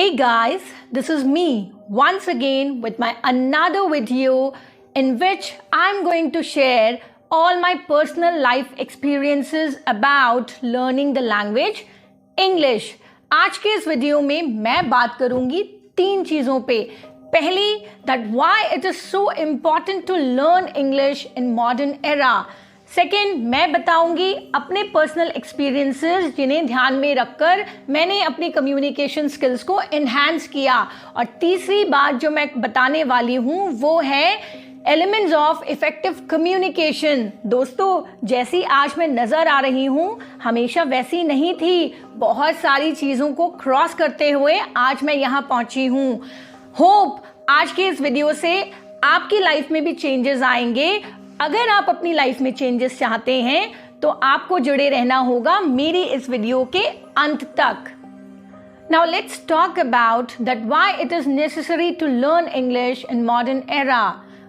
Hey guys, this is me once again with my another video in which I'm going to share all my personal life experiences about learning the language English. आज के इस video में मैं बात करूंगी 3 चीज़ों पे। पहली, that why it is so important to learn English in modern era. Second, मैं बताऊंगी अपने पर्सनल एक्सपीरियंसेस जिन्हें ध्यान में रखकर मैंने अपनी कम्युनिकेशन स्किल्स को इन्हांस किया। और तीसरी बात जो मैं बताने वाली हूँ वो है एलिमेंट्स ऑफ इफेक्टिव कम्युनिकेशन। दोस्तों, जैसी आज मैं नज़र आ रही हूँ हमेशा वैसी नहीं थी। बहुत सारी चीज़ों को क्रॉस करते हुए आज मैं यहाँ पहुँची हूँ। होप आज के इस वीडियो से आपकी लाइफ में भी चेंजेस आएंगे। अगर आप अपनी लाइफ में चेंजेस चाहते हैं तो आपको जुड़े रहना होगा मेरी इस वीडियो के अंत तक। Now let's talk about that why it is necessary to learn English in modern era.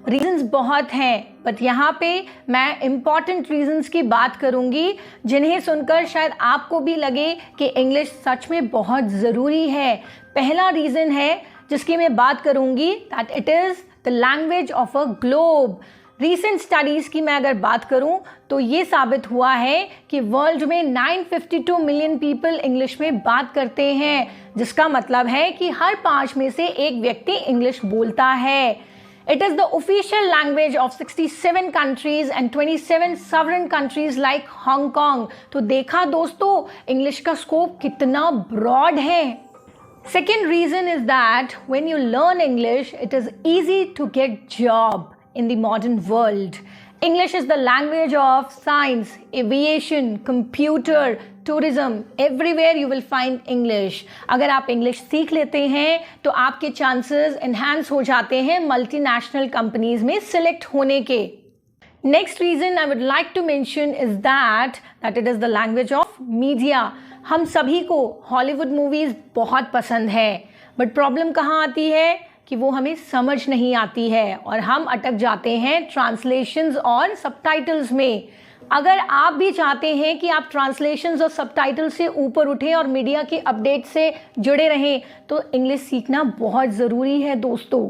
Reasons बहुत हैं, बट यहाँ पे मैं important reasons की बात करूँगी जिन्हें सुनकर शायद आपको भी लगे कि इंग्लिश सच में बहुत ज़रूरी है। पहला रीज़न है जिसकी मैं बात करूँगी that it is the language of a globe. Recent studies की मैं अगर बात करूं तो ये साबित हुआ है कि वर्ल्ड में 952 मिलियन पीपल इंग्लिश में बात करते हैं, जिसका मतलब है कि हर 5 में से एक व्यक्ति इंग्लिश बोलता है। It is the official language of 67 countries and 27 sovereign countries like Hong Kong. तो देखा दोस्तों, इंग्लिश का स्कोप कितना ब्रॉड है। Second reason is that when you learn English it is easy to get job in the modern world. English is the language of science, aviation, computer, tourism. Everywhere you will find English. अगर आप English सीख लेते हैं तो आपके chances enhance हो जाते हैं multinational companies में select होने के। Next reason I would like to mention is that it is the language of media. हम सभी को Hollywood movies बहुत पसंद है, but problem कहाँ आती है कि वो हमें समझ नहीं आती है और हम अटक जाते हैं ट्रांसलेशंस और सबटाइटल्स में। अगर आप भी चाहते हैं कि आप ट्रांसलेशंस और सबटाइटल्स से ऊपर उठें और मीडिया की अपडेट से जुड़े रहें तो इंग्लिश सीखना बहुत ज़रूरी है दोस्तों।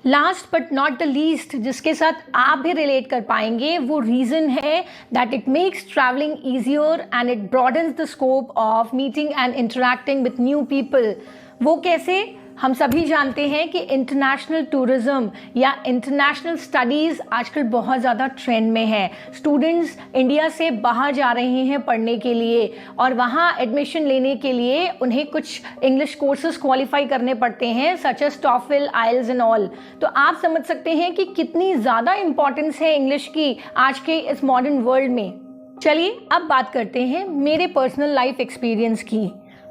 Last but not the least, जिसके साथ आप भी रिलेट कर पाएंगे, वो रीज़न है that it makes travelling easier and it broadens the scope of meeting and interacting with new people. वो कैसे? हम सभी जानते हैं कि इंटरनेशनल टूरिज़्म या इंटरनेशनल स्टडीज़ आजकल बहुत ज़्यादा ट्रेंड में है। स्टूडेंट्स इंडिया से बाहर जा रहे हैं पढ़ने के लिए और वहाँ एडमिशन लेने के लिए उन्हें कुछ इंग्लिश कोर्सेज क्वालिफाई करने पड़ते हैं such as TOEFL, IELTS and all. तो आप समझ सकते हैं कि कितनी ज़्यादा इम्पॉर्टेंस है इंग्लिश की आज के इस मॉडर्न वर्ल्ड में। चलिए अब बात करते हैं मेरे पर्सनल लाइफ एक्सपीरियंस की।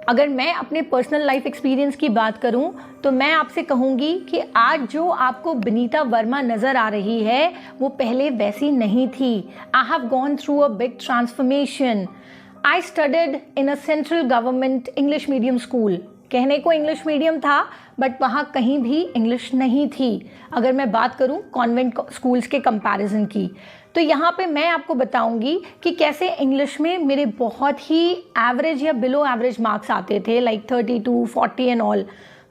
अगर मैं अपने पर्सनल लाइफ एक्सपीरियंस की बात करूं तो मैं आपसे कहूंगी कि आज जो आपको बनीता वर्मा नज़र आ रही है वो पहले वैसी नहीं थी। I have gone through a big transformation. I studied in a central government English medium school. कहने को इंग्लिश मीडियम था बट वहाँ कहीं भी इंग्लिश नहीं थी। अगर मैं बात करूँ कॉन्वेंट स्कूल्स के कंपैरिजन की तो यहाँ पे मैं आपको बताऊंगी कि कैसे इंग्लिश में मेरे बहुत ही एवरेज या बिलो एवरेज मार्क्स आते थे, लाइक 32, 40 एंड ऑल।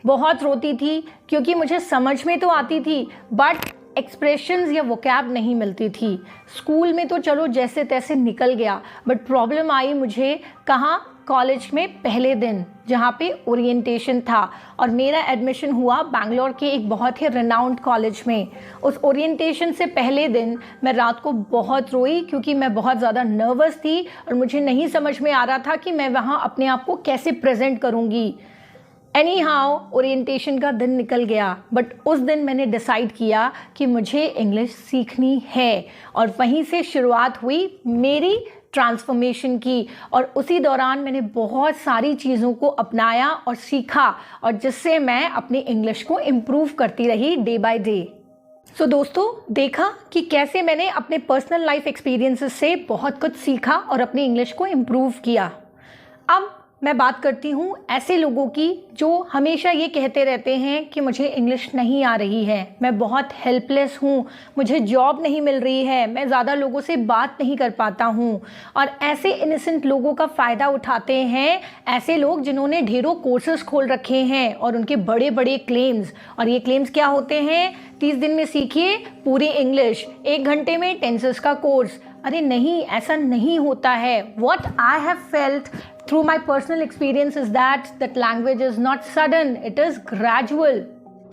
बहुत रोती थी क्योंकि मुझे समझ में तो आती थी बट एक्सप्रेशंस या वोकैब नहीं मिलती थी। स्कूल में तो चलो जैसे तैसे निकल गया बट प्रॉब्लम आई मुझे कहाँ? कॉलेज में पहले दिन, जहाँ पे ओरिएंटेशन था और मेरा एडमिशन हुआ बैंगलोर के एक बहुत ही रिनाउंड कॉलेज में। उस ओरिएंटेशन से पहले दिन मैं रात को बहुत रोई क्योंकि मैं बहुत ज़्यादा नर्वस थी और मुझे नहीं समझ में आ रहा था कि मैं वहाँ अपने आप को कैसे प्रेजेंट करूँगी। एनी हाउ ओरिएंटेशन का दिन निकल गया बट उस दिन मैंने डिसाइड किया कि मुझे इंग्लिश सीखनी है और वहीं से शुरुआत हुई मेरी ट्रांसफॉर्मेशन की। और उसी दौरान मैंने बहुत सारी चीज़ों को अपनाया और सीखा और जिससे मैं अपनी इंग्लिश को इम्प्रूव करती रही डे बाय डे। सो दोस्तों, देखा कि कैसे मैंने अपने पर्सनल लाइफ एक्सपीरियंसेस से बहुत कुछ सीखा और अपनी इंग्लिश को इम्प्रूव किया। अब मैं बात करती हूँ ऐसे लोगों की जो हमेशा ये कहते रहते हैं कि मुझे इंग्लिश नहीं आ रही है, मैं बहुत हेल्पलेस हूँ, मुझे जॉब नहीं मिल रही है, मैं ज़्यादा लोगों से बात नहीं कर पाता हूँ। और ऐसे इनोसेंट लोगों का फ़ायदा उठाते हैं ऐसे लोग जिन्होंने ढेरों कोर्सेज खोल रखे हैं और उनके बड़े बड़े क्लेम्स। और ये क्लेम्स क्या होते हैं? 30 दिन में सीखिए पूरी इंग्लिश, 1 घंटे में टेंसेस का कोर्स। अरे नहीं, ऐसा नहीं होता है। What I have felt through my personal experience is that language is not sudden, it is gradual.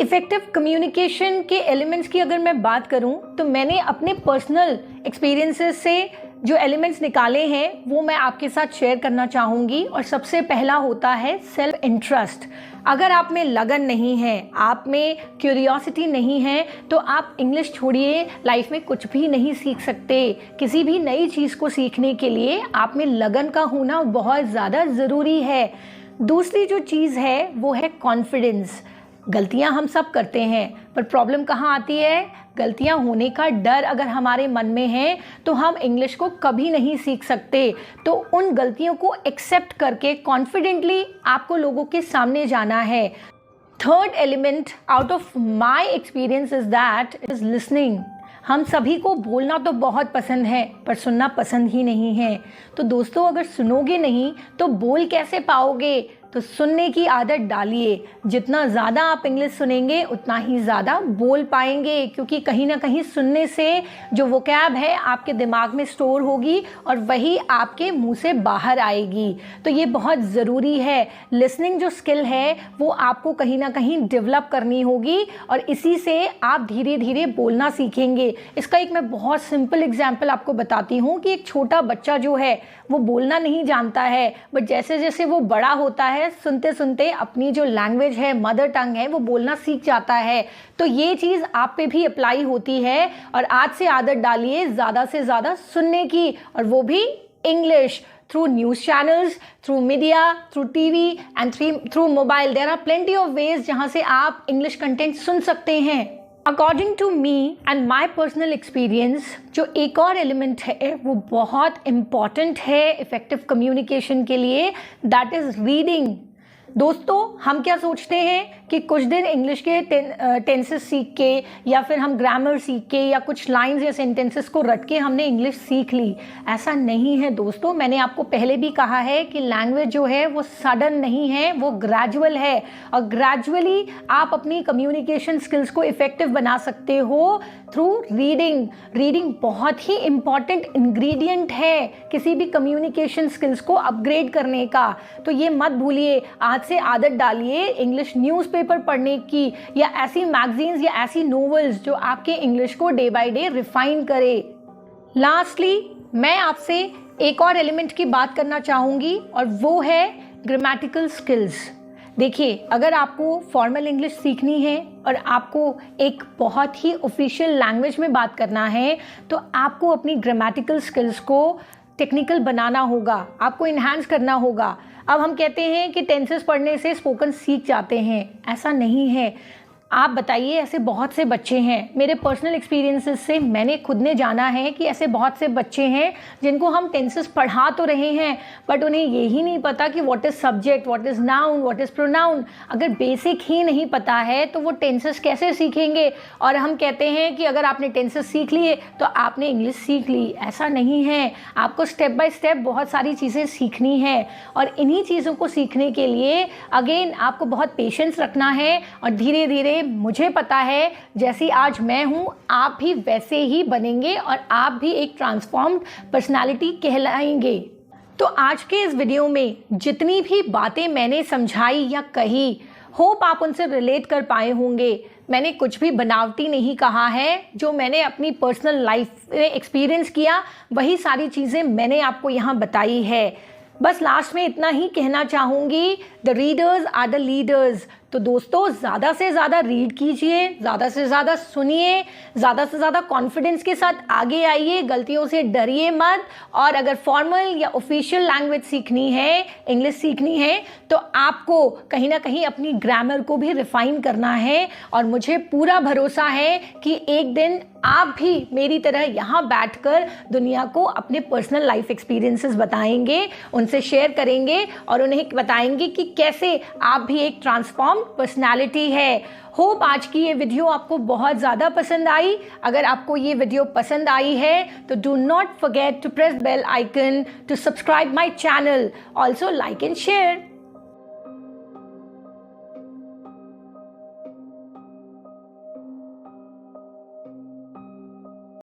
Effective communication के एलिमेंट्स की अगर मैं बात करूं तो मैंने अपने पर्सनल एक्सपीरियंसेस से जो एलिमेंट्स निकाले हैं वो मैं आपके साथ शेयर करना चाहूँगी। और सबसे पहला होता है सेल्फ इंटरेस्ट। अगर आप में लगन नहीं है, आप में क्यूरियोसिटी नहीं है, तो आप इंग्लिश छोड़िए, लाइफ में कुछ भी नहीं सीख सकते। किसी भी नई चीज़ को सीखने के लिए आप में लगन का होना बहुत ज़्यादा ज़रूरी है। दूसरी जो चीज़ है वो है कॉन्फिडेंस। गलतियां हम सब करते हैं, पर प्रॉब्लम कहाँ आती है? गलतियां होने का डर अगर हमारे मन में है तो हम इंग्लिश को कभी नहीं सीख सकते। तो उन गलतियों को एक्सेप्ट करके कॉन्फिडेंटली आपको लोगों के सामने जाना है। Third element out of my experience is that is listening. हम सभी को बोलना तो बहुत पसंद है, पर सुनना पसंद ही नहीं है। तो दोस्तों, अगर सुनोगे नहीं तो बोल कैसे पाओगे? तो सुनने की आदत डालिए। जितना ज़्यादा आप इंग्लिश सुनेंगे उतना ही ज़्यादा बोल पाएंगे, क्योंकि कहीं ना कहीं सुनने से जो वोकैब है आपके दिमाग में स्टोर होगी और वही आपके मुंह से बाहर आएगी। तो ये बहुत ज़रूरी है। लिसनिंग जो स्किल है वो आपको कहीं ना कहीं डेवलप करनी होगी और इसी से आप धीरे धीरे बोलना सीखेंगे। इसका एक मैं बहुत सिंपल एग्जाम्पल आपको बताती हूँ कि एक छोटा बच्चा जो है वो बोलना नहीं जानता है, बट जैसे जैसे वो बड़ा होता है सुनते सुनते अपनी जो लैंग्वेज है, मदर टंग है, वो बोलना सीख जाता है। तो ये चीज़ आप पे भी अप्लाई होती है और आज से आदत डालिए ज़्यादा से ज़्यादा सुनने की, और वो भी English through news channels, through media, through TV and through mobile. There are plenty of ways जहाँ से आप इंग्लिश कंटेंट सुन सकते हैं। According to me and my personal experience, जो एक और एलिमेंट है वो बहुत इम्पॉर्टेंट है इफ़ेक्टिव कम्युनिकेशन के लिए, दैट इज़ रीडिंग। दोस्तों, हम क्या सोचते हैं कि कुछ दिन इंग्लिश के टेंसेस सीख के या फिर हम ग्रामर सीख के या कुछ लाइंस या सेंटेंसेस को रट के हमने इंग्लिश सीख ली। ऐसा नहीं है दोस्तों। मैंने आपको पहले भी कहा है कि लैंग्वेज जो है वो सडन नहीं है, वो ग्रेजुअल है। और ग्रेजुअली आप अपनी कम्युनिकेशन स्किल्स को इफ़ेक्टिव बना सकते हो थ्रू रीडिंग। रीडिंग बहुत ही इम्पॉर्टेंट इंग्रेडिएंट है किसी भी कम्युनिकेशन स्किल्स को अपग्रेड करने का। तो ये मत भूलिए, आज से आदत डालिए इंग्लिश न्यूज़पेपर पढ़ने की, या ऐसी मैगजीन्स या ऐसी नोवेल्स जो आपके इंग्लिश को डे बाय डे रिफाइन करे। लास्टली, मैं आपसे एक और एलिमेंट की बात करना चाहूँगी और वो है ग्रामेटिकल स्किल्स। देखिए, अगर आपको फॉर्मल इंग्लिश सीखनी है और आपको एक बहुत ही ऑफिशियल लैंग्वेज में बात करना है तो आपको अपनी ग्रामेटिकल स्किल्स को टेक्निकल बनाना होगा, आपको इन्हांस करना होगा। अब हम कहते हैं कि टेंसेस पढ़ने से स्पोकन सीख जाते हैं, ऐसा नहीं है। आप बताइए, ऐसे बहुत से बच्चे हैं, मेरे पर्सनल एक्सपीरियंसेस से मैंने खुद ने जाना है कि ऐसे बहुत से बच्चे हैं जिनको हम टेंसेस पढ़ा तो रहे हैं बट उन्हें यही नहीं पता कि what is subject, what is noun, what is pronoun. अगर बेसिक ही नहीं पता है तो वो टेंसेस कैसे सीखेंगे? और हम कहते हैं कि अगर आपने टेंसेस सीख लिए तो आपने इंग्लिश सीख ली। ऐसा नहीं है, आपको स्टेप बाय स्टेप बहुत सारी चीज़ें सीखनी है और इन्हीं चीज़ों को सीखने के लिए अगेन आपको बहुत पेशेंस रखना है। और धीरे धीरे, मुझे पता है जैसी आज मैं हूँ आप भी वैसे ही बनेंगे और आप भी एक ट्रांसफॉर्म्ड पर्सनालिटी कहलाएंगे। तो आज के इस वीडियो में जितनी भी बातें मैंने समझाई या कही, होप आप उनसे रिलेट कर पाए होंगे। मैंने कुछ भी बनावटी नहीं कहा है, जो मैंने अपनी पर्सनल लाइफ में एक्सपीरियंस किया वही सारी चीज़ें मैंने आपको यहाँ बताई है। बस लास्ट में इतना ही कहना चाहूँगी, the readers are the leaders. तो दोस्तों ज़्यादा से ज़्यादा रीड कीजिए, ज़्यादा से ज़्यादा सुनिए, ज़्यादा से ज़्यादा कॉन्फिडेंस के साथ आगे आइए, गलतियों से डरिए मत। और अगर फॉर्मल या ऑफिशियल लैंग्वेज सीखनी है, इंग्लिश सीखनी है, तो आपको कहीं ना कहीं अपनी ग्रामर को भी रिफाइन करना है। और मुझे पूरा भरोसा है कि एक दिन आप भी मेरी तरह यहाँ बैठकर दुनिया को अपने पर्सनल लाइफ एक्सपीरियंसेस बताएंगे, उनसे शेयर करेंगे और उन्हें बताएंगे कि कैसे आप भी एक ट्रांसफॉर्म पर्सनालिटी है। होप आज की ये वीडियो आपको बहुत ज़्यादा पसंद आई। अगर आपको ये वीडियो पसंद आई है तो do not forget to press bell icon to subscribe my channel, also like and share.